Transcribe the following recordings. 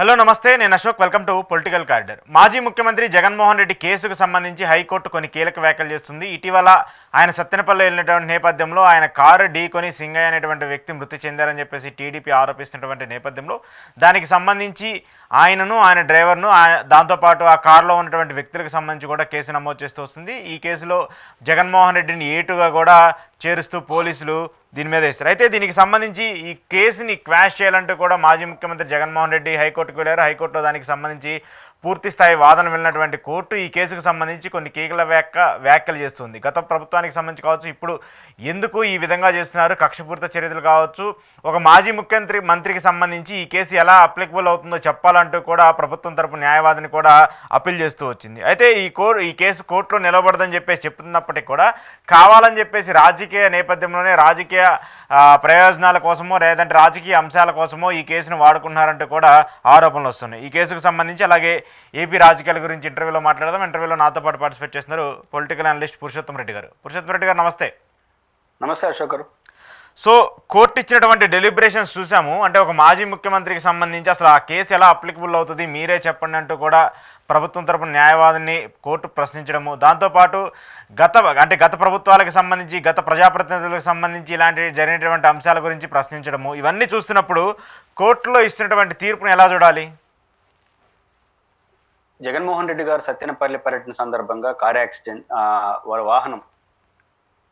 Hello నమస్తే, నేను Ashok. Welcome to political corridor. మాజీ ముఖ్యమంత్రి జగన్మోహన్ రెడ్డి కేసుకు సంబంధించి హైకోర్టు కొన్ని కీలక వ్యాఖ్యలు చేస్తుంది. ఇటీవల ఆయన సత్తెనపల్లి వెళ్ళినటువంటి నేపథ్యంలో ఆయన కారు ఢీకొని సింగయ్య అనేటువంటి వ్యక్తి మృతి చెందారని చెప్పేసి టీడీపీ ఆరోపిస్తున్నటువంటి నేపథ్యంలో దానికి సంబంధించి ఆయనను, ఆయన డ్రైవర్ను, దాంతోపాటు ఆ కారులో ఉన్నటువంటి వ్యక్తులకు సంబంధించి కూడా కేసు నమోదు చేస్తూ వస్తుంది. ఈ కేసులో జగన్మోహన్ రెడ్డిని ఏటుగా కూడా చేరుస్తూ పోలీసులు దీని మీద వేస్తారు. అయితే దీనికి సంబంధించి ఈ కేసుని క్వాష్ చేయాలంటూ కూడా మాజీ ముఖ్యమంత్రి జగన్మోహన్ రెడ్డి హైకోర్టుకు వెళ్ళారు. హైకోర్టులో దానికి సంబంధించి పూర్తి స్థాయి వాదన వెళ్ళినటువంటి కోర్టు ఈ కేసుకు సంబంధించి కొన్ని కీలక వ్యాఖ్యలు చేస్తుంది. గత ప్రభుత్వానికి సంబంధించి కావచ్చు, ఇప్పుడు ఎందుకు ఈ విధంగా చేస్తున్నారు, కక్షపూరిత చర్యలు కావచ్చు, ఒక మాజీ మంత్రికి సంబంధించి ఈ కేసు ఎలా అప్లికబుల్ అవుతుందో చెప్పాలంటూ కూడా ప్రభుత్వం తరపు న్యాయవాదిని కూడా అప్పీల్ చేస్తూ వచ్చింది. అయితే ఈ కేసు కోర్టులో నిలబడదని చెప్పేసి చెప్తున్నప్పటికీ కూడా కావాలని చెప్పేసి రాజకీయ నేపథ్యంలోనే రాజకీయ ప్రయోజనాల కోసమో లేదంటే రాజకీయ అంశాల కోసమో ఈ కేసును వాడుకుంటున్నారంటూ కూడా ఆరోపణలు వస్తున్నాయి. ఈ కేసుకు సంబంధించి అలాగే ఏపీ రాజకీయాల గురించి ఇంటర్వ్యూలో మాట్లాడదాం. ఇంటర్వ్యూలో నాతో పాటు పార్టిసిపేట్ చేస్తున్నారు పొలిటికల్ అనలిస్ట్ పురుషోత్తం రెడ్డి గారు. పురుషోత్తం రెడ్డి గారు నమస్తే. నమస్తే అశోక్ గారు. సో కోర్టు ఇచ్చినటువంటి డెలిబరేషన్స్ చూసాము. అంటే ఒక మాజీ ముఖ్యమంత్రికి సంబంధించి అసలు ఆ కేసు ఎలా అప్లికబుల్ అవుతుంది మీరే చెప్పండి అంటూ కూడా ప్రభుత్వం తరపున న్యాయవాదిని కోర్టు ప్రశ్నించడము, దాంతోపాటు గత ప్రభుత్వాలకు సంబంధించి, గత ప్రజాప్రతినిధులకు సంబంధించి ఇలాంటి జరిగినటువంటి అంశాల గురించి ప్రశ్నించడము, ఇవన్నీ చూస్తున్నప్పుడు కోర్టులో ఇస్తున్నటువంటి తీర్పును ఎలా చూడాలి? జగన్మోహన్ రెడ్డి గారు సత్తెనపల్లి పర్యటన సందర్భంగా కార్ యాక్సిడెంట్, వారి వాహనం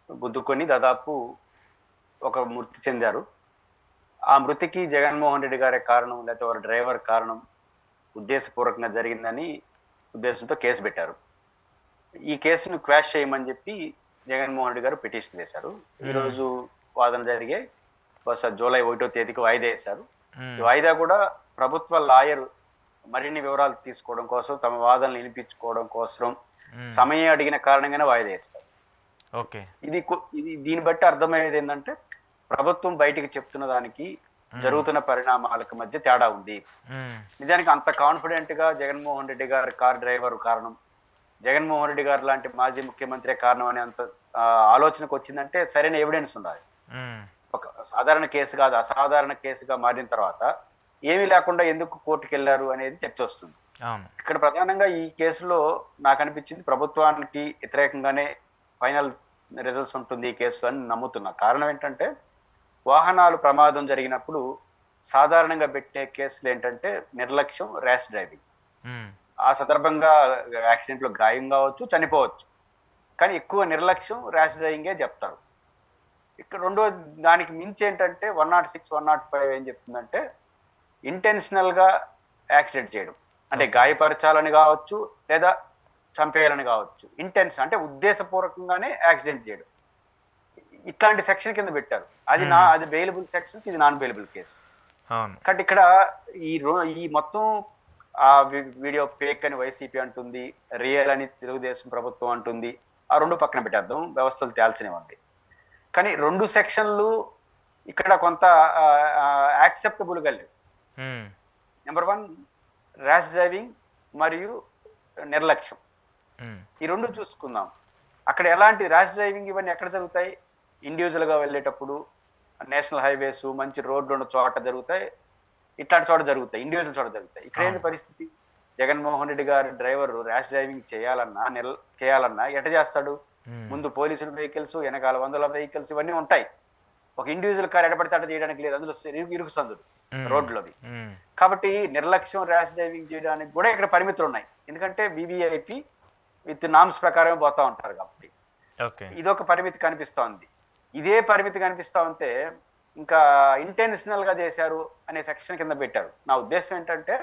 గుద్దుకొని దాదాపు ఒక మృతి చెందారు. ఆ మృతికి జగన్మోహన్ రెడ్డి గారే కారణం, లేకపోతే వారి డ్రైవర్ కారణం, ఉద్దేశపూర్వకంగా జరిగిందని ఉద్దేశంతో కేసు పెట్టారు. ఈ కేసును క్వాష్ చేయమని చెప్పి జగన్మోహన్ రెడ్డి గారు పిటిషన్ వేశారు. ఈరోజు వాదన జరిగే బహుశా జూలై 1వ తేదీకి వాయిదా వేశారు. ఈ వాయిదా కూడా ప్రభుత్వ లాయర్ మరిన్ని వివరాలు తీసుకోవడం కోసం, తమ వాదనలు వినిపించుకోవడం కోసం సమయం అడిగిన కారణంగానే వాయిదా వేస్తారు. ఇది దీన్ని బట్టి అర్థమయ్యేది ఏంటంటే ప్రభుత్వం బయటికి చెప్తున్న దానికి జరుగుతున్న పరిణామాలకు మధ్య తేడా ఉంది. నిజానికి అంత కాన్ఫిడెంట్ గా జగన్మోహన్ రెడ్డి గారి కార్ డ్రైవర్ కారణం, జగన్మోహన్ రెడ్డి గారు లాంటి మాజీ ముఖ్యమంత్రి కారణం అనే అంత ఆలోచనకు వచ్చిందంటే సరైన ఎవిడెన్స్ ఉండాలి. ఒక సాధారణ కేసు కాదు, అసాధారణ కేసుగా మారిన తర్వాత ఏమీ లేకుండా ఎందుకు కోర్టుకు వెళ్ళారు అనేది చర్చ వస్తుంది. ఇక్కడ ప్రధానంగా ఈ కేసులో నాకు అనిపించింది ప్రభుత్వానికి వ్యతిరేకంగానే ఫైనల్ రిజల్ట్స్ ఉంటుంది ఈ కేసు అని నమ్ముతున్నా. కారణం ఏంటంటే వాహనాలు ప్రమాదం జరిగినప్పుడు సాధారణంగా పెట్టే కేసులు ఏంటంటే నిర్లక్ష్యం, ర్యాష్ డ్రైవింగ్. ఆ సందర్భంగా యాక్సిడెంట్ లో గాయం కావచ్చు, చనిపోవచ్చు. కానీ ఎక్కువ నిర్లక్ష్యం, ర్యాష్ డ్రైవింగే చెప్తారు. ఇక్కడ రెండో దానికి మించి ఏంటంటే 106, 105 ఏం చెప్తుందంటే ఇంటెన్షనల్ గా యాక్సిడెంట్ చేయడం, అంటే గాయపరచాలని కావచ్చు లేదా చంపేయాలని కావచ్చు. ఇంటెన్షన్ అంటే ఉద్దేశపూర్వకంగానే యాక్సిడెంట్ చేయడం. ఇట్లాంటి సెక్షన్ కింద పెట్టారు. అది బెయిలబుల్ సెక్షన్స్, ఇది నాన్ బెయిలబుల్ కేసు. కాబట్టి ఇక్కడ ఈ మొత్తం ఆ వీడియో ఫేక్ అని వైసీపీ అంటుంది, రియల్ అని తెలుగుదేశం ప్రభుత్వం అంటుంది. ఆ రెండు పక్కన పెట్టేద్దాం, వ్యవస్థలు తేల్చనివ్వండి. కానీ రెండు సెక్షన్లు ఇక్కడ కొంత యాక్సెప్టబుల్ గా లేవు. నెంబర్ 1 ర్యాష్ డ్రైవింగ్ మరియు నిర్లక్ష్యం. ఈ రెండు చూసుకుందాం. అక్కడ ఎలాంటి ర్యాష్ డ్రైవింగ్ ఇవన్నీ ఎక్కడ జరుగుతాయి? ఇండివిజువల్ గా వెళ్ళేటప్పుడు, నేషనల్ హైవేస్, మంచి రోడ్లు ఉన్న చోట జరుగుతాయి, ఇట్లాంటి చోట జరుగుతాయి, ఇండివిజువల్ చోట జరుగుతాయి. ఇక్కడ ఏంటి పరిస్థితి? జగన్మోహన్ రెడ్డి గారి డ్రైవర్ ర్యాష్ డ్రైవింగ్ చేయాలన్నా ఎట చేస్తాడు? ముందు పోలీసులు వెహికల్స్, వెనకాల వందల వెహికల్స్ ఇవన్నీ ఉంటాయి. ఒక ఇండివిజువల్ కార్ ఎడపడితే అట చేయడానికి లేదు, అందులో ఇరుకు సందులు రోడ్లోవి. కాబట్టి నిర్లక్ష్యం, ర్యాష్ డ్రైవింగ్ చేయడానికి కూడా ఇక్కడ పరిమితులు ఉన్నాయి. ఎందుకంటే వివిఐపి విత్ నామ్స్ ప్రకారం పోతా ఉంటారు కాబట్టి ఇదొక పరిమితి కనిపిస్తా ఉంది. ఇదే పరిమితి కనిపిస్తా ఉంటే ఇంకా ఇంటెన్షనల్ గా చేశారు అనే సెక్షన్ కింద పెట్టారు. నా ఉద్దేశం ఏంటంటే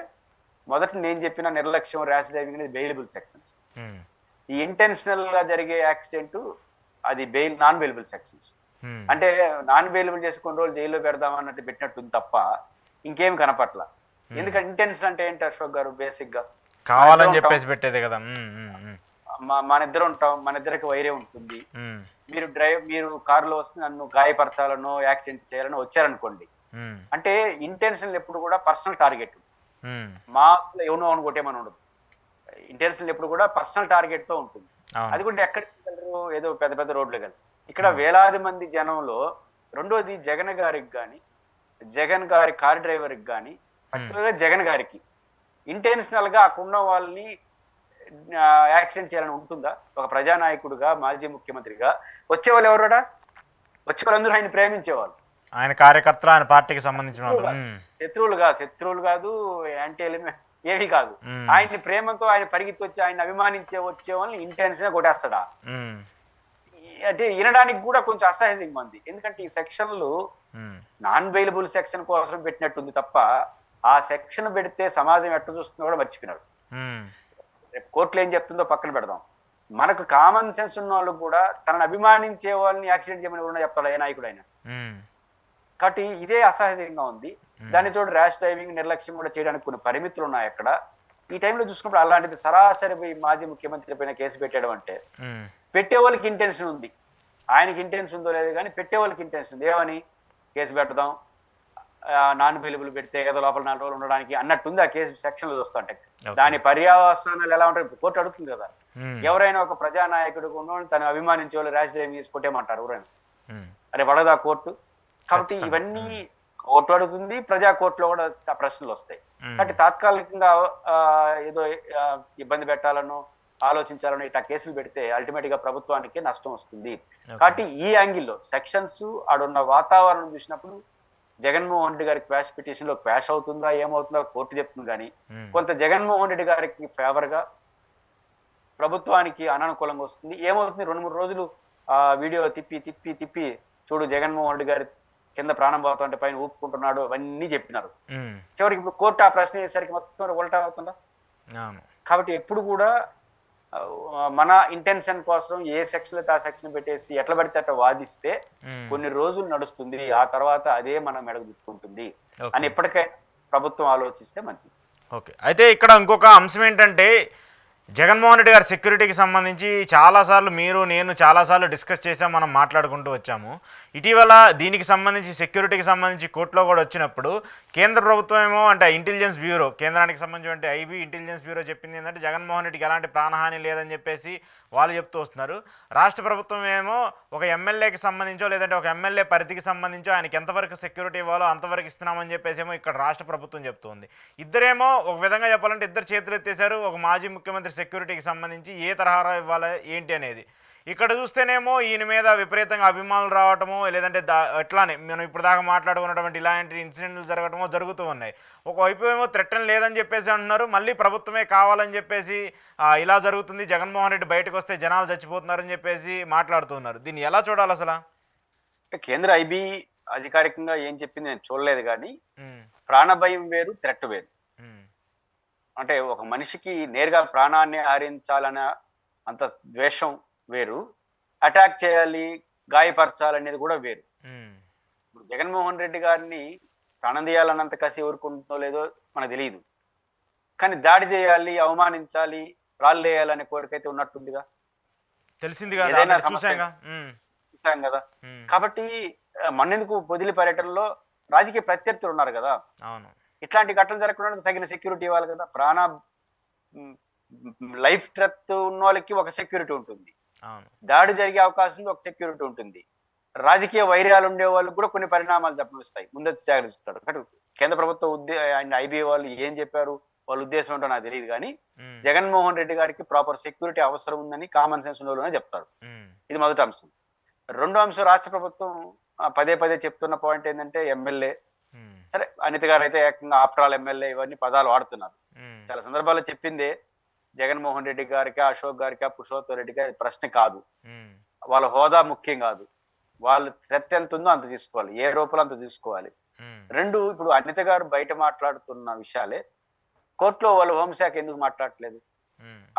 మొదట నేను చెప్పిన నిర్లక్ష్యం, ర్యాష్ డ్రైవింగ్ అనేది బెయిలబుల్ సెక్షన్స్. ఈ ఇంటెన్షనల్ గా జరిగే యాక్సిడెంట్ అది నాన్ బెయిలబుల్ సెక్షన్స్. అంటే నాన్ బెయిలబుల్ చేసి కొన్ని రోజులు జైల్లో పెడదామన్నట్టు పెట్టినట్టుంది తప్ప ఇంకేం కనపట్ల. ఎందుకంటే ఇంటెన్షన్ అంటే ఏంటి అశోక్ గారు? బేసిక్ గా కావాలని చెప్పేసి పెట్టేదే కదా. మన ఇద్దరు ఉంటాం, మన ఇద్దరికి వైరే ఉంటుంది. మీరు కారులో వస్తే నన్ను గాయపరచాలనో యాక్సిడెంట్ చేయాలనో వచ్చారనుకోండి, అంటే ఇంటెన్షన్ ఎప్పుడు కూడా పర్సనల్ టార్గెట్. మాస్లో ఎవనో అని కొట్టేమని ఉండదు. ఇంటెన్షన్ ఎప్పుడు కూడా పర్సనల్ టార్గెట్ తో ఉంటుంది. అది కూడా ఎక్కడికి వెళ్ళరు, ఏదో పెద్ద పెద్ద రోడ్లు వెళ్ళరు. ఇక్కడ వేలాది మంది జనంలో. రెండోది జగన్ గారికి కానీ, జగన్ గారి కార్ డ్రైవర్కి కానీ, పర్టికులర్గా జగన్ గారికి ఇంటెన్షనల్ గా అక్కడ ఉన్న వాళ్ళని యాక్సిడెంట్ చేయాలని ఉంటుందా? ఒక ప్రజానాయకుడిగా, మాజీ ముఖ్యమంత్రిగా వచ్చేవాళ్ళు ఎవరుడా? వచ్చే వాళ్ళందరూ ఆయన ప్రేమించేవాళ్ళు. ఆయన కార్యకర్తలు, ఆయన పార్టీకి సంబంధించిన వాళ్ళు. శత్రువులు కాదు, యాంటీ ఎలిమెంట్ ఏవి కాదు. ఆయన్ని ప్రేమతో ఆయన పరిగెత్తి వచ్చి ఆయన అభిమానించే వచ్చే వాళ్ళని ఇంటెన్షన్ కొట్టేస్తాడా? అంటే వినడానికి కూడా కొంచెం అసహజంగా ఉంది. ఎందుకంటే ఈ సెక్షన్లు నాన్ బెయిలబుల్ సెక్షన్ కోసం పెట్టినట్టుంది తప్ప ఆ సెక్షన్ పెడితే సమాజం ఎట్లా చూస్తుందో కూడా మర్చిపోయినారు. రేపు కోర్టులో ఏం చెప్తుందో పక్కన పెడదాం. మనకు కామన్ సెన్స్ ఉన్న వాళ్ళు కూడా తనను అభిమానించే వాళ్ళని యాక్సిడెంట్ చేయమని కూడా చెప్తాడు ఏ నాయకుడు అయినా. కాబట్టి ఇదే అసహజంగా ఉంది. దాని తోడు ర్యాష్ డ్రైవింగ్, నిర్లక్ష్యం కూడా చేయడానికి కొన్ని పరిమితులు ఉన్నాయి అక్కడ. ఈ టైంలో చూసుకున్నప్పుడు అలాంటిది సరాసరి మాజీ ముఖ్యమంత్రి పైన కేసు పెట్టడం అంటే పెట్టే వాళ్ళకి ఇంటెన్షన్ ఉంది. ఆయనకి ఇంటెన్షన్ ఉందో లేదు కానీ పెట్టే వాళ్ళకి ఇంటెన్షన్ ఉంది. ఏమని కేసు పెడదాం, నాన్ అవైలబుల్ పెడితే ఏదో లోపల 4 రోజులు ఉండడానికి అన్నట్టుంది ఆ కేసు సెక్షన్లు చూస్తుంటే. దాని పర్యావసానాలు ఎలా ఉంటాయి కోర్టు అడుగుతుంది కదా. ఎవరైనా ఒక ప్రజానాయకుడు తను అభిమానించే వాళ్ళు ర్యాష్ డ్రైవింగ్ చేసి కొట్టేమంటారు ఎవరైనా? అరే పడదా కోర్టు? కాబట్టి ఇవన్నీ కోర్టు అడుగుతుంది, ప్రజా కోర్టులో కూడా ప్రశ్నలు వస్తాయి. కాబట్టి తాత్కాలికంగా ఏదో ఇబ్బంది పెట్టాలనో ఆలోచించాలనో ఇట్లా కేసులు పెడితే అల్టిమేట్ గా ప్రభుత్వానికి నష్టం వస్తుంది. కాబట్టి ఈ యాంగిల్లో సెక్షన్స్ ఆడున్న వాతావరణం చూసినప్పుడు జగన్మోహన్ రెడ్డి గారి క్వాష్ పిటిషన్ లో క్వాష్ అవుతుందా ఏమవుతుందో కోర్టు చెప్తుంది. కానీ కొంత జగన్మోహన్ రెడ్డి గారికి ఫేవర్ గా ప్రభుత్వానికి అననుకూలంగా వస్తుంది. ఏమవుతుంది, 2-3 రోజులు వీడియో తిప్పి చూడు జగన్మోహన్ రెడ్డి గారి కింద ప్రాణం పోతుంటే పైన ఊపుకుంటున్నాడు అవన్నీ చెప్పినారు. చివరికి ఇప్పుడు కోర్టు ఆ ప్రశ్న చేసరికి మొత్తం ఉల్టా అవుతుందా? కాబట్టి ఎప్పుడు కూడా మన ఇంటెన్షన్ కోసం ఏ సెక్షన్ అయితే ఆ సెక్షన్ పెట్టేసి ఎట్లా పడితే అట్లా వాదిస్తే కొన్ని రోజులు నడుస్తుంది, ఆ తర్వాత అదే మన మెడకు చుట్టుకుంటుంది అని ఎప్పటికైనా ప్రభుత్వం ఆలోచిస్తే మంచిది. ఓకే, అయితే ఇక్కడ ఇంకొక అంశం ఏంటంటే జగన్మోహన్ రెడ్డి గారి సెక్యూరిటీకి సంబంధించి చాలాసార్లు నేను చాలాసార్లు డిస్కస్ చేసాం, మనం మాట్లాడుకుంటూ వచ్చాము. ఇటీవల దీనికి సంబంధించి సెక్యూరిటీకి సంబంధించి కోర్టులో కూడా వచ్చినప్పుడు కేంద్ర ప్రభుత్వం ఏమో అంటే ఇంటెలిజెన్స్ బ్యూరో, కేంద్రానికి సంబంధించి ఐబీ ఇంటెలిజెన్స్ బ్యూరో చెప్పింది ఏంటంటే జగన్మోహన్ రెడ్డికి ఎలాంటి ప్రాణహాని లేదని చెప్పేసి వాళ్ళు చెప్తూ వస్తున్నారు. రాష్ట్ర ప్రభుత్వం ఏమో ఒక ఎమ్మెల్యేకి సంబంధించో లేదంటే ఒక ఎమ్మెల్యే పరిధికి సంబంధించో ఆయనకి ఎంతవరకు సెక్యూరిటీ ఇవ్వాలో అంతవరకు ఇస్తున్నామని చెప్పేసి ఏమో ఇక్కడ రాష్ట్ర ప్రభుత్వం చెప్తుంది. ఇద్దరేమో ఒక విధంగా చెప్పాలంటే ఇద్దరు చేతులు ఎత్తేసారు ఒక మాజీ ముఖ్యమంత్రి సెక్యూరిటీకి సంబంధించి ఏ తరహా ఇవ్వాలి ఏంటి అనేది. ఇక్కడ చూస్తేనేమో ఈయన మీద విపరీతంగా అభిమానులు రావటమో లేదంటే ఎట్లానే మనం ఇప్పుడు దాకా మాట్లాడుకున్నటువంటి ఇలాంటి ఇన్సిడెంట్లు జరగటమో జరుగుతూ ఉన్నాయి. ఒకవైపు ఏమో థ్రెటన్ లేదని చెప్పేసి అంటున్నారు, మళ్ళీ ప్రభుత్వమే కావాలని చెప్పేసి ఇలా జరుగుతుంది, జగన్మోహన్ రెడ్డి బయటకు వస్తే జనాలు చచ్చిపోతున్నారని చెప్పేసి మాట్లాడుతున్నారు. దీన్ని ఎలా చూడాలి అసలు? కేంద్ర ఐబీ అధికారికంగా ఏం చెప్పింది నేను చూడలేదు, కానీ ప్రాణభయం వేరు, థ్రెట్ వేరు. అంటే ఒక మనిషికి నేరుగా ప్రాణాన్ని హరించాలనే అంత ద్వేషం వేరు, అటాక్ చేయాలి గాయపరచాలనేది కూడా వేరు. ఇప్పుడు జగన్మోహన్ రెడ్డి గారిని ప్రాణం తీయాలన్నంత కసి ఊరుకుంటుందో లేదో మనకు తెలియదు, కానీ దాడి చేయాలి, అవమానించాలి, రాళ్ళు వేయాలనే కోరికైతే ఉన్నట్టుందిగా, తెలిసింది చూసాం కదా. కాబట్టి మన్నెందుకు పొదిలి పర్యటనలో రాజకీయ ప్రత్యర్థులు ఉన్నారు కదా, ఇట్లాంటి ఘటనలు జరగకుండా తగిన సెక్యూరిటీ ఇవ్వాలి కదా. లైఫ్ థ్రెట్ ఉన్న వాళ్ళకి ఒక సెక్యూరిటీ ఉంటుంది, దాడి జరిగే అవకాశం ఒక సెక్యూరిటీ ఉంటుంది, రాజకీయ వైర్యాలు ఉండే వాళ్ళకి కూడా కొన్ని పరిణామాలు చెప్పనిస్తాయి, ముందస్తు సేకరిస్తుంటారు. కాబట్టి కేంద్ర ప్రభుత్వ ఐబీ వాళ్ళు ఏం చెప్పారు, వాళ్ళ ఉద్దేశం ఏంటో నాకు తెలియదు, కానీ జగన్మోహన్ రెడ్డి గారికి ప్రాపర్ సెక్యూరిటీ అవసరం ఉందని కామన్ సెన్స్ ఉన్నోళ్ళనే చెప్తారు. ఇది మొదటి అంశం. రెండో అంశం, రాష్ట్ర ప్రభుత్వం పదే చెప్తున్న పాయింట్ ఏంటంటే ఎమ్మెల్యే, సరే అనిత గారు అయితే ఏకంగా ఆఫ్టర్ ఆల్ ఎమ్మెల్యే ఇవన్నీ పదాలు వాడుతున్నారు. చాలా సందర్భాల్లో చెప్పిందే జగన్మోహన్ రెడ్డి గారికి, అశోక్ గారికి, పురుషోత్తమ్ రెడ్డి గారి ప్రశ్న కాదు, వాళ్ళ హోదా ముఖ్యం కాదు, వాళ్ళు థ్రెట్ ఎంత ఉందో అంత తీసుకోవాలి, ఏ రూపంలో అంత తీసుకోవాలి. రెండు, ఇప్పుడు అనిత గారు బయట మాట్లాడుతున్న విషయాలే కోర్టులో వాళ్ళు హోంశాఖ ఎందుకు మాట్లాడట్లేదు?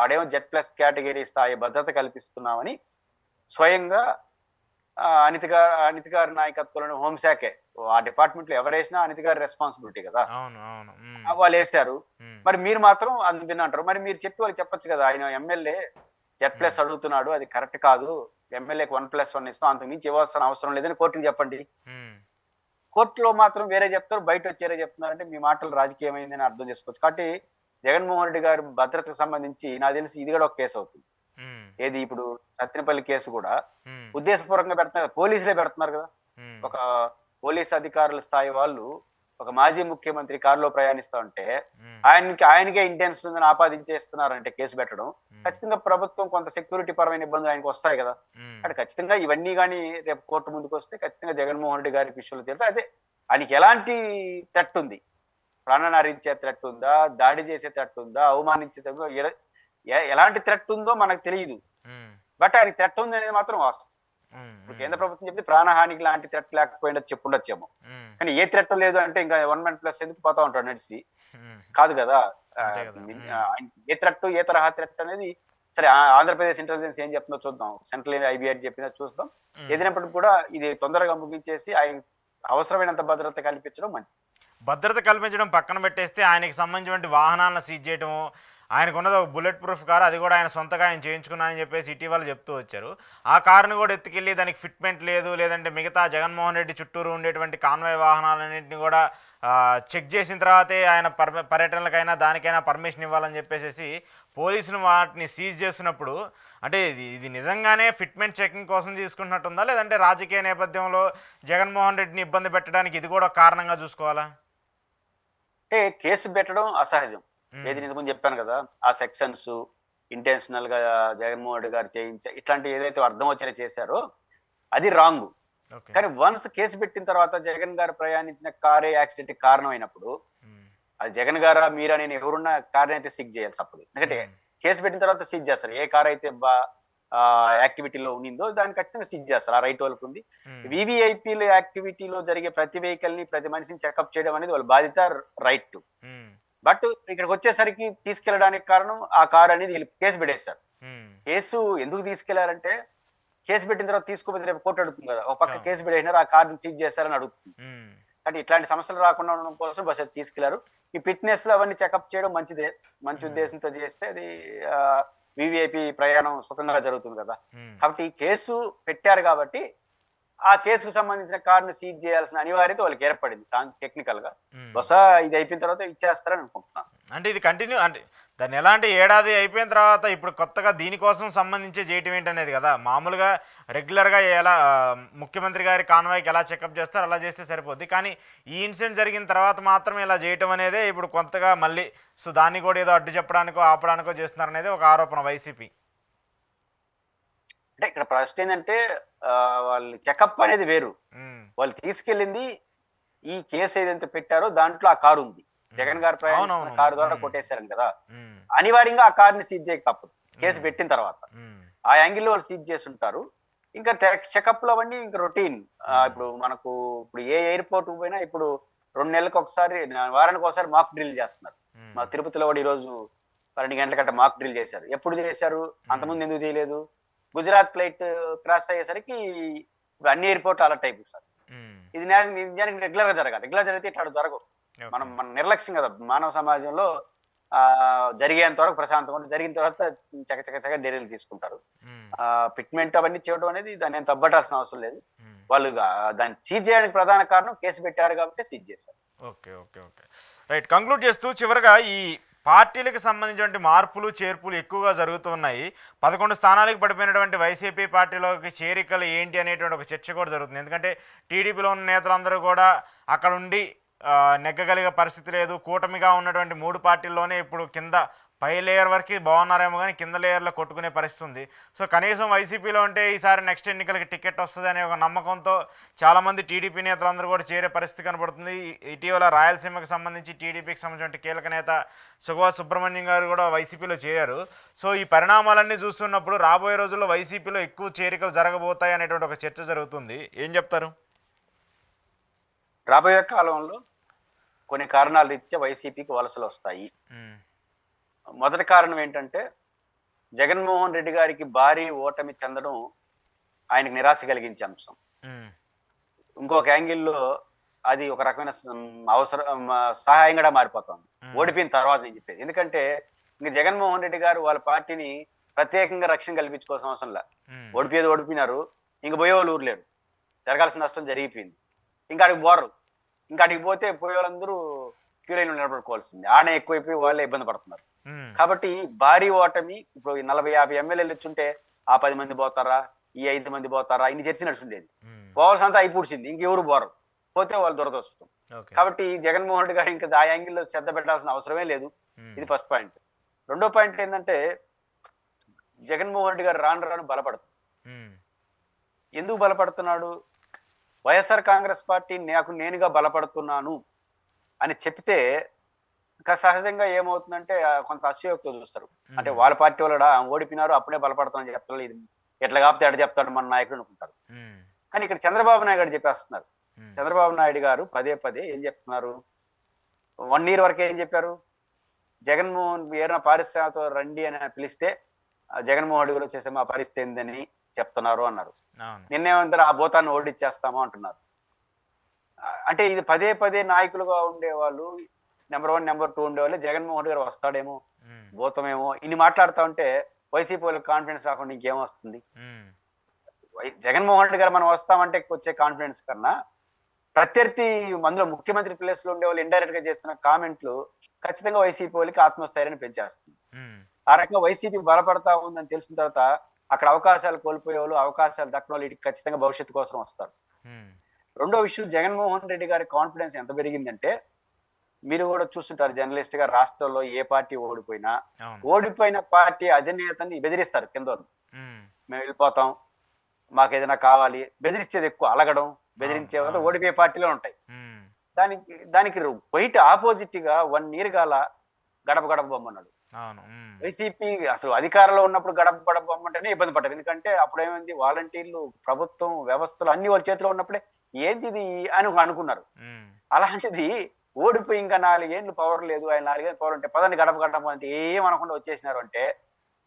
ఆడేమో Z+ కేటగిరీ స్థాయి భద్రత కల్పిస్తున్నామని స్వయంగా అనిత గారి నాయకత్వంలో హోంశాఖే, ఆ డిపార్ట్మెంట్ లో ఎవరేసినా అనిత గారి రెస్పాన్సిబిలిటీ కదా, వాళ్ళు వేస్తారు. మరి మీరు మాత్రం అందుకని అంటారు. మరి మీరు చెప్పి వాళ్ళు చెప్పొచ్చు కదా, ఆయన ఎమ్మెల్యే Z+ అడుగుతున్నాడు, అది కరెక్ట్ కాదు, ఎమ్మెల్యేకి 1+1 ఇస్తాం, అంతకు మించి ఇవ్వాల్సిన అవసరం లేదని కోర్టుకి చెప్పండి. కోర్టులో మాత్రం వేరే చెప్తారు, బయట వచ్చేరే చెప్తున్నారంటే మీ మాటలు రాజకీయమైందని అర్థం చేసుకోవచ్చు. కాబట్టి జగన్మోహన్ రెడ్డి గారి భద్రతకు సంబంధించి నాకు తెలిసి ఇది కూడా ఒక కేసు అవుతుంది. ఏది ఇప్పుడు సత్తెనపల్లి కేసు కూడా ఉద్దేశపూర్వకంగా పెడుతున్నారు, పోలీసులే పెడుతున్నారు కదా. ఒక పోలీస్ అధికారుల స్థాయి వాళ్ళు ఒక మాజీ ముఖ్యమంత్రి కారులో ప్రయాణిస్తా ఉంటే ఉమ్, ఆయనకే ఇంటెన్షన్ ఉందని ఆపాదించేస్తున్నారంటే కేసు పెట్టడం ఉమ్, ఖచ్చితంగా ప్రభుత్వం కొంత సెక్యూరిటీ పరమైన ఇబ్బందులు ఆయనకు వస్తాయి కదా. ఉమ్, అంటే ఖచ్చితంగా ఇవన్నీ కానీ రేపు కోర్టు ముందుకు వస్తే ఖచ్చితంగా జగన్మోహన్ రెడ్డి గారి విషయంలో తెలుసు. అదే ఆయనకి ఎలాంటి థ్రెట్ ఉంది, ప్రాణాన్ని హరించే థ్రెట్ ఉందా, దాడి చేసే థ్రెట్ ఉందా, అవమానించే threat ఉందా, ఎలాంటి థ్రెట్ ఉందో మనకు తెలియదు. ఉమ్, బట్ ఆయనకి థ్రెట్ ఉంది అనేది మాత్రం వాస్తవం. ఉమ్, ఇప్పుడు కేంద్ర ప్రభుత్వం చెప్తే ప్రాణహానికి లాంటి థ్రెట్ లేకపోయినా చెప్పుండొచ్చేమో, ఉమ్, కానీ ఏ థ్రెట్ లేదు అంటే ఇంకా 1 man+ ఎందుకు పోతా ఉంటాడు నడిచి? ఉమ్, కాదు కదా. అంతే కదా. ఏ థ్రెట్, ఏ తరహా థ్రెట్ అనేది సరే ఆంధ్రప్రదేశ్ ఇంటెలిజెన్స్ ఏం చెప్తుందో చూద్దాం, సెంట్రల్ ఐబిఐ చెప్పినా చూస్తాం. ఏదైనప్పటికీ కూడా ఇది తొందరగా ముగించేసి ఆయన అవసరమైనంత భద్రత కల్పించడం మంచిది. భద్రత కల్పించడం పక్కన పెట్టేస్తే ఆయనకి సంబంధించిన వాహనాలను సీజ్ చేయడము, ఆయనకు ఉన్నది ఒక బుల్లెట్ ప్రూఫ్ కారు, అది కూడా ఆయన సొంతగా ఆయన చేయించుకున్నానని చెప్పేసి ఇటీవల చెప్తూ వచ్చారు. ఆ కారును కూడా ఎత్తుకెళ్ళి దానికి ఫిట్మెంట్ లేదు, లేదంటే మిగతా జగన్మోహన్ రెడ్డి చుట్టూరు ఉండేటువంటి కాన్వాయ్ వాహనాలన్నింటినీ కూడా చెక్ చేసిన తర్వాతే ఆయన పర్యటనలకైనా దానికైనా పర్మిషన్ ఇవ్వాలని చెప్పేసి పోలీసులు వాటిని సీజ్ చేస్తున్నప్పుడు అంటే ఇది నిజంగానే ఫిట్మెంట్ చెకింగ్ కోసం తీసుకుంటున్నట్టుందా, లేదంటే రాజకీయ నేపథ్యంలో జగన్మోహన్ రెడ్డిని ఇబ్బంది పెట్టడానికి ఇది కూడా ఒక కారణంగా చూసుకోవాలా? అంటే కేసు పెట్టడం అసహజం. ఉమ్, ఏది ఇంతకుముందు చెప్పాను కదా, ఆ సెక్షన్స్ ఇంటెన్షనల్ గా జగన్మోహన్ రెడ్డి గారు చేయించే ఇట్లాంటి ఏదైతే అర్థం వచ్చేలా చేశారో అది రాంగ్. ఓకే. కానీ వన్స్ కేసు పెట్టిన తర్వాత జగన్ గారు ప్రయాణించిన కారే యాక్సిడెంట్ కారణం అయినప్పుడు ఉమ్, అది జగన్ గారా మీరా నేను ఎవరున్న కార్ని అయితే సీజ్ చేయాలి తప్పదు. ఎందుకంటే కేసు పెట్టిన తర్వాత సీజ్ చేస్తారు. ఏ కార్ అయితే యాక్టివిటీలో ఉండిందో దాన్ని ఖచ్చితంగా సీజ్ చేస్తారు. ఆ రైట్ వాళ్ళకు ఉంది. ఉమ్, వివిఐపీల యాక్టివిటీలో జరిగే ప్రతి వెహికల్ ని ప్రతి మనిషిని చెకప్ చేయడం అనేది వాళ్ళ బాధ్యత, రైట్. ఉమ్, బట్ ఇక్కడికి వచ్చేసరికి తీసుకెళ్ళడానికి కారణం ఆ కార్ అనేది వీళ్ళు కేసు పెట్టేశారు. ఉమ్, కేసు ఎందుకు తీసుకెళ్లారంటే కేసు పెట్టిన తర్వాత తీసుకోపోతే రేపు కోర్టు అడుగుతుంది కదా, ఒక పక్క అవును. కేసు పెట్టేసినారు ఆ కార్ని సీజ్ చేస్తారని అడుగుతుంది. ఉమ్, అంటే ఇట్లాంటి సమస్యలు రాకుండా ఉండడం కోసం బస్ అది తీసుకెళ్లారు. ఈ ఫిట్నెస్ లో అవన్నీ చెకప్ చేయడం మంచిదే, మంచి ఉద్దేశంతో చేస్తే అది వివిఐపి ప్రయాణం సుఖంగా జరుగుతుంది కదా. ఉమ్, కాబట్టి ఈ కేసు పెట్టారు కాబట్టి ఆ కేసుకు సంబంధించిన కార్ని సీజ్ చేయాల్సిన అనివార్యత వాళ్ళకి ఏర్పడింది టెక్నికల్ గా. ఉమ్. బహుశా ఇది అయిపోయిన తర్వాత ఇచ్చేస్తారని అనుకుంటున్నాను. అంటే ఇది కంటిన్యూ అంటే దాన్ని ఎలా అంటే ఏడాది అయిపోయిన తర్వాత ఇప్పుడు కొత్తగా దీనికోసం సంబంధించి చేయటం ఏంటనేది కదా. మామూలుగా రెగ్యులర్గా ఎలా ముఖ్యమంత్రి గారి కాన్వాయ్కి ఎలా చెకప్ చేస్తారో అలా చేస్తే సరిపోద్ది. కానీ ఈ ఇన్సిడెంట్ జరిగిన తర్వాత మాత్రం ఇలా చేయటం అనేదే ఇప్పుడు కొత్తగా మళ్ళీ సో దాన్ని కూడా ఏదో అడ్డు చెప్పడానికో ఆపడానికో చేస్తున్నారు అనేది ఒక ఆరోపణ వైసీపీ. అంటే ఇక్కడ ప్రశ్న ఏంటంటే వాళ్ళు చెకప్ అనేది వేరు. ఉమ్, వాళ్ళు తీసుకెళ్ళింది ఈ కేసు ఏదైతే పెట్టారో దాంట్లో ఆ కారు ఉంది. జగన్ గారు ప్రయాణిస్తున్న అవునవును. కారు ద్వారా కొట్టేశారు కదా, ఉమ్, అనివార్యంగా ఆ కార్ని సీజ్ చేయక తప్పదు కేసు పెట్టిన తర్వాత. ఉమ్, ఆ యాంగిల్లో వాళ్ళు సీజ్ చేసి ఉంటారు. ఇంకా చెకప్ లో అవన్నీ ఇంకా రొటీన్. ఇప్పుడు మనకు ఇప్పుడు ఏ ఎయిర్పోర్ట్ పోయినా ఇప్పుడు 2 నెలలకు ఒకసారి, వారానికి ఒకసారి మాక్ డ్రిల్ చేస్తున్నారు. ఉమ్, మా తిరుపతిలో కూడా ఈ రోజు 12 గంటల కంటే మాక్ డ్రిల్ చేశారు. ఎప్పుడు చేశారు, అంతకుముందు ఎందుకు చేయలేదు? గుజరాత్ ఫ్లైట్ క్రాష్ అయ్యేసరికి ఇప్పుడు అన్ని ఎయిర్పోర్ట్ అలర్ట్ అయిపోతారు. ఉమ్, ఇది నిజానికి రెగ్యులర్ గా జరగాలి. రెగ్యులర్ జరిగితే ఇట్లా జరగవు. ఓకే. మన నిర్లక్ష్యం కదా మానవ సమాజంలో. జరిగేంత వరకు ప్రశాంతంగా ఉంటుంది, జరిగిన తర్వాత చకచక డెరీలు తీసుకుంటారు. ఉమ్, ఫిట్మెంట్ అవన్నీ చేయడం అనేది దాన్ని ఏం తప్పట్టాల్సిన అవసరం లేదు. ఉమ్. వాళ్ళు దాన్ని సీజ్ చేయడానికి ప్రధాన కారణం కేసు పెట్టారు కాబట్టి సీజ్ చేశారు. Okay okay okay right. Conclude చేస్తూ చివరిగా ఈ పార్టీలకు సంబంధించినటువంటి మార్పులు చేర్పులు ఎక్కువగా జరుగుతున్నాయి. 11 స్థానాలకు పడిపోయినటువంటి వైసీపీ పార్టీలోకి చేరికలు ఏంటి అనేటువంటి ఒక చర్చ కూడా జరుగుతుంది. ఎందుకంటే టీడీపీలో ఉన్న నేతలందరూ కూడా అక్కడ ఉండి నెగ్గగలిగే పరిస్థితి లేదు. కూటమిగా ఉన్నటువంటి 3 పార్టీల్లోనే ఇప్పుడు కింద పై లేయర్ వరకు బాగున్నారేమో కానీ కింద లేయర్లో కొట్టుకునే పరిస్థితి ఉంది. సో కనీసం వైసీపీలో ఉంటే ఈసారి నెక్స్ట్ ఎన్నికలకి టికెట్ వస్తుంది అనే ఒక నమ్మకంతో చాలామంది టీడీపీ నేతలందరూ కూడా చేరే పరిస్థితి కనబడుతుంది. ఇటీవల రాయలసీమకు సంబంధించి టీడీపీకి సంబంధించిన కీలక నేత సుభాష్ సుబ్రహ్మణ్యం గారు కూడా వైసీపీలో చేరారు. సో ఈ పరిణామాలన్నీ చూస్తున్నప్పుడు రాబోయే రోజుల్లో వైసీపీలో ఎక్కువ చేరికలు జరగబోతాయి అనేటువంటి ఒక చర్చ జరుగుతుంది. ఏం చెప్తారు? రాబోయే కాలంలో కొన్ని కారణాల రీత్యా వైసీపీకి వలసలు వస్తాయి. మొదటి కారణం ఏంటంటే జగన్మోహన్ రెడ్డి గారికి భారీ ఓటమి చెందడం ఆయనకు నిరాశ కలిగించే అంశం. ఇంకొక యాంగిల్లో అది ఒక రకమైన సహాయం కూడా మారిపోతుంది ఓడిపోయిన తర్వాత నేను చెప్పేది. ఎందుకంటే ఇంక జగన్మోహన్ రెడ్డి గారు వాళ్ళ పార్టీని ప్రత్యేకంగా రక్షణ కల్పించుకోవాల్సిన అవసరం లే. ఓడిపోయినారు, ఇంక పోయే వాళ్ళు ఊరు లేరు, జరగాల్సిన నష్టం జరిగిపోయింది. ఇంకా అడిగి పోరు. ఇంకా అడిగి పోతే పోయే వాళ్ళందరూ క్యూ లైన్లో నిలబడుకోవాల్సింది. ఆడనే ఎక్కువైపోయి వాళ్ళే ఇబ్బంది పడుతున్నారు. కాబట్టి భారీ ఓటమి. ఇప్పుడు 40-50 ఎమ్మెల్యేలు వచ్చుంటే ఆ 10 మంది పోతారా, ఈ 5 మంది పోతారా, ఇన్ని చర్చ నడుచుండేది. పోవాల్సినంత అయిపూడ్చింది, ఇంకెవరు పోరు. పోతే వాళ్ళు దురదొస్తాం. ఓకే. కాబట్టి జగన్మోహన్ రెడ్డి గారు ఇంకా ఆ యాంగిల్లో శ్రద్ధ పెట్టాల్సిన అవసరమే లేదు. హ్మ్. ఇది ఫస్ట్ పాయింట్. రెండో పాయింట్ ఏంటంటే జగన్మోహన్ రెడ్డి గారు రాను రాను బలపడుతుంది. హ్మ్. ఎందుకు బలపడుతున్నాడు? వైఎస్ఆర్ కాంగ్రెస్ పార్టీ నాకు నేనుగా బలపడుతున్నాను అని చెప్తే సహజంగా ఏమవుతుందంటే కొంత అసూయతో చూస్తారు. అంటే హ్మ్. వాళ్ళ పార్టీ వాళ్ళు ఓడిపోయినారు అప్పుడే బలపడతామని చెప్తారు. ఇది ఎట్లా కాకపోతే ఎట్ట చెప్తాడు మన నాయకుడు అనుకుంటారు. హ్మ్. కానీ ఇక్కడ చంద్రబాబు నాయుడు గారు చెప్పేస్తున్నారు. హ్మ్. చంద్రబాబు నాయుడు గారు పదే పదే ఏం చెప్తున్నారు? 1 ఇయర్ వరకు ఏం చెప్పారు? జగన్మోహన్ ఏదైనా పారిశ్రామికవేత్తలు రండి అని పిలిస్తే జగన్మోహన్ రెడ్డి గారు చేసే మా పరిస్థితి ఏందని చెప్తున్నారు అన్నారు. అవును. నిన్నేమంటారు ఆ భూతాన్ని ఓడించేస్తాము అంటున్నారు. అంటే ఇది పదే పదే నాయకులుగా ఉండేవాళ్ళు నెంబర్ 1, నెంబర్ 2 ఉండేవాళ్ళు జగన్మోహన్ రెడ్డి గారు వస్తాడేమో, హ్మ్. భూతమేమో ఇన్ని మాట్లాడుతా ఉంటే వైసీపీ వాళ్ళకి కాన్ఫిడెన్స్ రాకుండా ఇంకేమొస్తుంది? హ్మ్. జగన్మోహన్ రెడ్డి గారు మనం వస్తామంటే వచ్చే కాన్ఫిడెన్స్ కన్నా ప్రత్యర్థి అందులో ముఖ్యమంత్రి ప్లేస్ లో ఉండేవాళ్ళు ఇండైరెక్ట్ గా చేస్తున్న కామెంట్లు ఖచ్చితంగా వైసీపీ వాళ్ళకి ఆత్మస్థైర్యాన్ని పెంచేస్తుంది. హ్మ్. ఆ రకంగా వైసీపీ బలపడతా ఉందని తెలిసిన తర్వాత అక్కడ అవకాశాలు కోల్పోయే వాళ్ళు అవకాశాలు దక్కని వాళ్ళు ఇటు ఖచ్చితంగా భవిష్యత్తు కోసం వస్తారు. హ్మ్. రెండో విషయం జగన్మోహన్ రెడ్డి గారి కాన్ఫిడెన్స్ ఎంత పెరిగిందంటే మీరు కూడా చూస్తుంటారు జర్నలిస్ట్ గా రాష్ట్రంలో ఏ పార్టీ ఓడిపోయినా అవును. ఓడిపోయిన పార్టీ అధినేతని బెదిరిస్తారు కింద వాళ్ళు. హ్మ్. మేము వెళ్ళిపోతాం, మాకు ఏదైనా కావాలి బెదిరించేది ఎక్కువ అలగడం అవును. బెదిరించే అవును. ఓడిపోయే పార్టీలో ఉంటాయి. హ్మ్. దానికి దానికి బయట ఆపోజిట్ గా 1 ఇయర్ గాల గడప గడప బొమ్మన్నాడు. అవును. హ్మ్. వైసీపీ అసలు అధికారంలో ఉన్నప్పుడు గడప గడప బొమ్మంటేనే ఇబ్బంది పడ్డారు. ఎందుకంటే అప్పుడు ఏమైంది వాలంటీర్లు, ప్రభుత్వం, వ్యవస్థలు అన్ని వాళ్ళ చేతిలో ఉన్నప్పుడే ఏంది ఇది అని అనుకున్నారు. హ్మ్. అలాంటిది ఓడిపోయి ఇంకా 4 ఏళ్ళు పవర్ లేదు. ఆయన 4 ఏళ్ళు పవర్ ఉంటే పదండి గడప గడప అంటే ఏం అనకుండా వచ్చేసినారు అంటే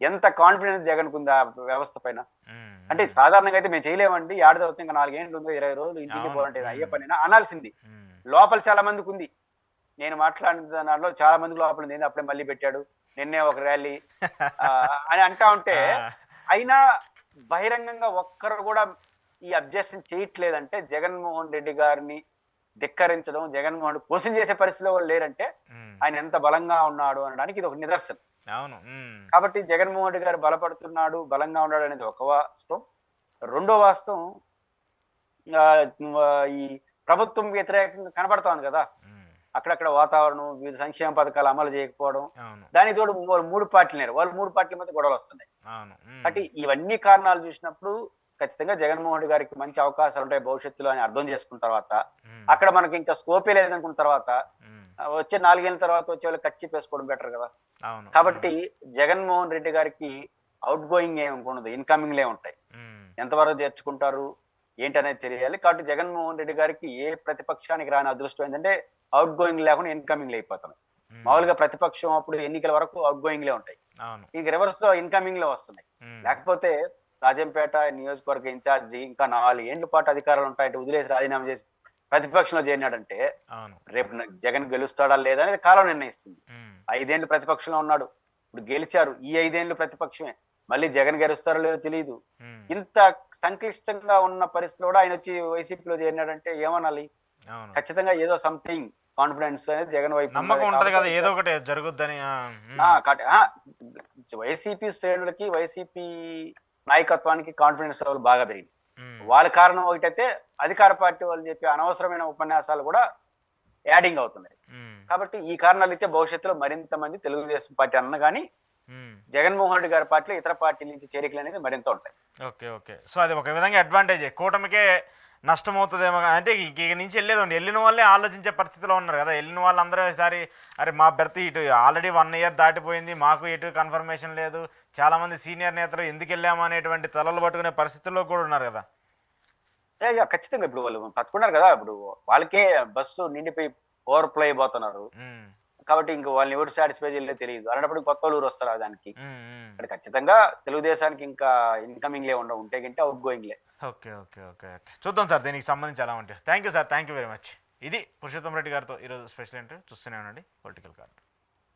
ఎంత కాన్ఫిడెన్స్ జగన్‌కుంది ఆ వ్యవస్థ పైన. హ్మ్. అంటే హ్మ్. సాధారణంగా అయితే మేము చేయలేమండి. ఏడ చదివితే ఇంకా 4 ఏండ్లు ఉంది, 20 రోజులు ఇంటింటికి అవును. పోవాలంటే ఇది అయ్యే హ్మ్. పనేనా అనాల్సింది. హ్మ్. లోపల చాలా మందికుంది. నేను మాట్లాడిన దాంట్లో చాలా మందికి లోపల ఉంది. ఏంది అప్పుడే మళ్ళీ పెట్టాడు. నిన్నే ఒక ర్యాలీ అని అంటా ఉంటే, ఆ! అయినా బహిరంగంగా ఒక్కరు గూడా ఈ అబ్జెక్షన్ చేయట్లేదంటే, జగన్మోహన్ రెడ్డి గారిని ధిక్కరించడం, జగన్మోహన్ క్వెషన్ చేసే పరిస్థితిలో వాళ్ళు లేరంటే, హ్మ్. ఆయన ఎంత బలంగా ఉన్నాడు అనడానికి ఇది ఒక నిదర్శనం. అవును. హ్మ్. కాబట్టి జగన్మోహన్ రెడ్డి గారు బలపడుతున్నాడు, బలంగా ఉన్నాడు అనేది ఒక వాస్తవం. రెండో వాస్తవం ఈ ప్రభుత్వం వ్యతిరేకంగా కనబడతా ఉంది గదా! హ్మ్. అక్కడక్కడ వాతావరణం, వివిధ సంక్షేమ పథకాలు అమలు చేయకపోవడం. అవును. దానికి తోడు వాళ్ళు 3 పార్టీలున్నారు. వాళ్ళు 3 పార్టీల మధ్య గొడవలొస్తున్నాయి. అవును. హ్మ్. కాబట్టి ఇవన్నీ కారణాలు చూసినప్పుడు ఖచ్చితంగా జగన్మోహన్ రెడ్డి గారికి మంచి అవకాశాలుంటాయి భవిష్యత్తులో అని అర్థం చేసుకున్న తర్వాత, హ్మ్. అక్కడ మనకి ఇంకా స్కోపే లేదనుకున్న తర్వాత, హ్మ్. వచ్చే 4 ఏళ్ల తర్వాత వచ్చేవాళ్ళకి కచ్చిపేసుకోవడం బెటర్ గదా! అవును. హ్మ్. కాబట్టి జగన్మోహన్ రెడ్డి గారికి ఔట్ గోయింగ్ ఏమి ఉండదు. ఇన్‌కమింగ్‌లే ఉంటాయి. హ్మ్. ఎంతవరకు చేర్చుకుంటారు? ఏంటనేది తెలియాలి. కాబట్టి జగన్మోహన్ రెడ్డి గారికి ఏ ప్రతిపక్షానికి రాని అదృష్టం ఏంటంటే ఔట్ గోయింగ్ లేకుండా ఇన్‌కమింగ్‌లు అయిపోతున్నాయి. హ్మ్. మామూలుగా ప్రతిపక్షం అప్పుడు ఎన్నికల వరకు ఔట్ గోయింగ్‌లే ఉంటాయి. అవును. ఇక రివర్స్‌లో ఇన్‌కమింగ్‌లే వస్తున్నాయి. హ్మ్. లేకపోతే రాజంపేట నియోజకవర్గ ఇన్ఛార్జి ఇంకా 4 ఏండ్ల పాటు అధికారాలు ఉంటాయంటే వదిలేసి రాజీనామా చేసి ప్రతిపక్షంలో చేరినాడంటే అవును. రేపు జగన్ గెలుస్తాడా లేదా అనేది కాలం నిర్ణయిస్తుంది. హ్మ్. 5 ఏళ్లు ప్రతిపక్షంలో ఉన్నాడు. ఇప్పుడు గెలిచారు. ఈ 5 ఏళ్లు ప్రతిపక్షమే. మళ్ళీ జగన్ గెలుస్తారో లేదో తెలీదు. హ్మ్. ఇంత సంక్లిష్టంగా ఉన్న పరిస్థితిలో కూడా ఆయనొచ్చి వైసీపీలో చేరినాడంటే ఏమనాలి? అవును. ఖచ్చితంగా ఏదో సంథింగ్ కాన్ఫిడెన్స్ అనేది జగన్ వైపు ఉన్నది నమ్మకం ఉంటది కాబట్టి కదా! ఏదో ఒకటి జరుగుద్దని. ఆ! ఆ! హ్మ్. వైసీపీ శ్రేణులకి, వైసీపీ నాయకత్వానికి కాన్ఫిడెన్స్ లెవెల్ బాగా పెరిగింది. హ్మ్. వాళ్ళ కారణం ఒకటైతే అధికార పార్టీ వాళ్ళు చెప్పే అనవసరమైన ఉపన్యాసాలు కూడా యాడింగ్ అవుతున్నాయి. హ్మ్. కాబట్టి ఈ కారణాలైతే భవిష్యత్తులో మరింత మంది తెలుగుదేశం పార్టీ అన్న గాని, హ్మ్. జగన్మోహన్ రెడ్డి గారి పార్టీలో ఇతర పార్టీల నుంచి చేరికలనేది మరింత ఉంటాయి. ఓకే. ఓకే. సో, అది ఒక విధంగా అడ్వాంటేజే. కూటమికే నష్టమవుతదేమో అంటే ఇక నుంచి ఎళ్ళేదుండి. ఎళ్ళిన వాళ్ళే ఆలోచించే పరిస్థితిలో ఉన్నారు గదా! ఎళ్ళిన వాళ్ళందరూ ఈసారి అరే! మా బెర్త్ ఇటు ఆల్రెడీ 1 ఇయర్ దాటిపోయింది. మాకు ఎటు కన్ఫర్మేషన్ లేదు. చాలామంది సీనియర్ నేతలు ఎందుకెళ్ళాము అనేటువంటి తలలు పట్టుకునే పరిస్థితుల్లో కూడా ఉన్నారు గదా! యాహ్! ఖచ్చితంగా ఇప్పుడు వాళ్ళు పట్టుకున్నారు కదా! ఇప్పుడు వాళ్ళకే బస్సు నిండిపోయి ఓవర్‌ఫ్లో అయిపోతున్నారు. హ్మ్. కాబట్టి ఇంక వాళ్ళని ఎవరు సాటిస్ఫై చేయాలో తెలీదు. అలాంటప్పుడు కొత్తోళ్ళు ఎవరొస్తారు ఆ దానికి. హ్మ్. హ్మ్. ఇక్కడ ఖచ్చితంగా తెలుగుదేశానికి ఇంకా ఇన్‌కమింగ్‌లే ఉండవు. ఉంటే గింటే ఔట్ గోయింగ్‌లే. ఓకే. ఓకే. ఓకే. ఓకే. చూద్దాం సార్ దీనికి సంబంధించి ఎలా ఉంటాయో. Thank you sir. Thank you very much. ఇది పురుషోత్తం రెడ్డి గారితో ఈరోజు స్పెషల్ ఇంటర్వ్యూ. చూస్తూనే ఉండండి పొలిటికల్ కార్డ్.